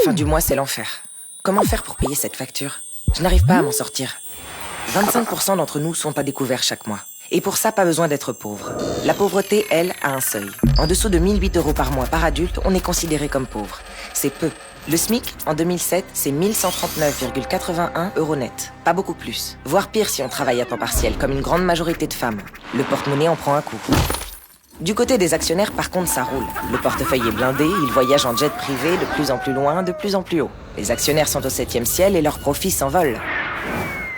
Fin du mois, c'est l'enfer. Comment faire pour payer cette facture? Je n'arrive pas à m'en sortir. 25% d'entre nous sont à découvert chaque mois. Et pour ça, pas besoin d'être pauvre. La pauvreté, elle, a un seuil. En dessous de 1 008 € par mois par adulte, on est considéré comme pauvre. C'est peu. Le SMIC, en 2007, c'est 1 139,81 € net. Pas beaucoup plus. Voire pire si on travaille à temps partiel, comme une grande majorité de femmes. Le porte-monnaie en prend un coup. Du côté des actionnaires, par contre, ça roule. Le portefeuille est blindé, ils voyagent en jet privé de plus en plus loin, de plus en plus haut. Les actionnaires sont au 7e ciel et leurs profits s'envolent.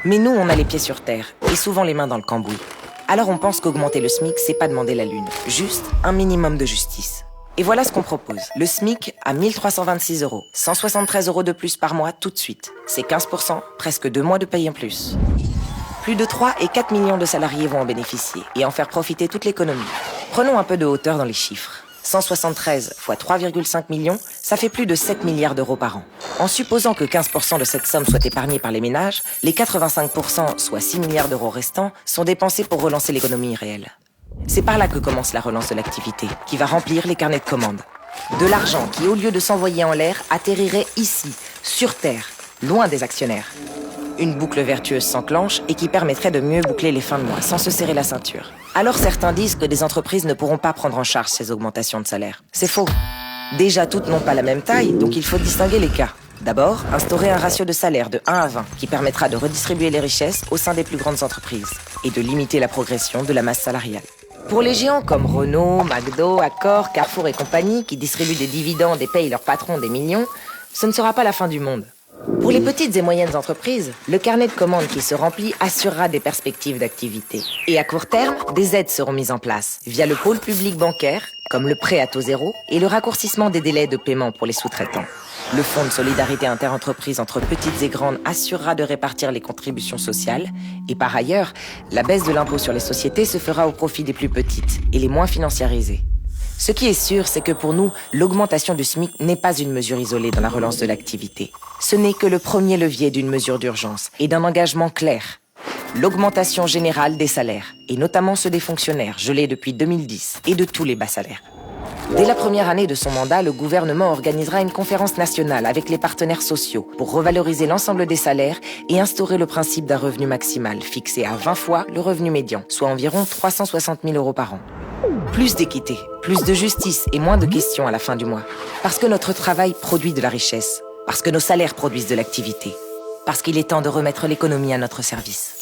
Mais nous, on a les pieds sur terre, et souvent les mains dans le cambouis. Alors on pense qu'augmenter le SMIC, c'est pas demander la lune. Juste un minimum de justice. Et voilà ce qu'on propose. Le SMIC à 1 326 €. 173 € de plus par mois tout de suite. C'est 15%, presque 2 mois de paye en plus. Plus de 3 et 4 millions de salariés vont en bénéficier et en faire profiter toute l'économie. Prenons un peu de hauteur dans les chiffres. 173 fois 3,5 millions, ça fait plus de 7 milliards d'euros par an. En supposant que 15% de cette somme soit épargnée par les ménages, les 85%, soit 6 milliards d'euros restants, sont dépensés pour relancer l'économie réelle. C'est par là que commence la relance de l'activité, qui va remplir les carnets de commandes. De l'argent qui, au lieu de s'envoyer en l'air, atterrirait ici, sur Terre, loin des actionnaires. Une boucle vertueuse s'enclenche et qui permettrait de mieux boucler les fins de mois sans se serrer la ceinture. Alors certains disent que des entreprises ne pourront pas prendre en charge ces augmentations de salaire. C'est faux. Déjà, toutes n'ont pas la même taille, donc il faut distinguer les cas. D'abord, instaurer un ratio de salaire de 1 à 20 qui permettra de redistribuer les richesses au sein des plus grandes entreprises et de limiter la progression de la masse salariale. Pour les géants comme Renault, McDo, Accor, Carrefour et compagnie qui distribuent des dividendes et payent leurs patrons des millions, ce ne sera pas la fin du monde. Pour les petites et moyennes entreprises, le carnet de commandes qui se remplit assurera des perspectives d'activité. Et à court terme, des aides seront mises en place via le pôle public bancaire, comme le prêt à taux zéro et le raccourcissement des délais de paiement pour les sous-traitants. Le fonds de solidarité interentreprises entre petites et grandes assurera de répartir les contributions sociales. Et par ailleurs, la baisse de l'impôt sur les sociétés se fera au profit des plus petites et les moins financiarisées. Ce qui est sûr, c'est que pour nous, l'augmentation du SMIC n'est pas une mesure isolée dans la relance de l'activité. Ce n'est que le premier levier d'une mesure d'urgence et d'un engagement clair. L'augmentation générale des salaires, et notamment ceux des fonctionnaires, gelés depuis 2010, et de tous les bas salaires. Dès la première année de son mandat, le gouvernement organisera une conférence nationale avec les partenaires sociaux pour revaloriser l'ensemble des salaires et instaurer le principe d'un revenu maximal fixé à 20 fois le revenu médian, soit environ 360 000 € par an. Plus d'équité, plus de justice et moins de questions à la fin du mois. Parce que notre travail produit de la richesse. Parce que nos salaires produisent de l'activité. Parce qu'il est temps de remettre l'économie à notre service.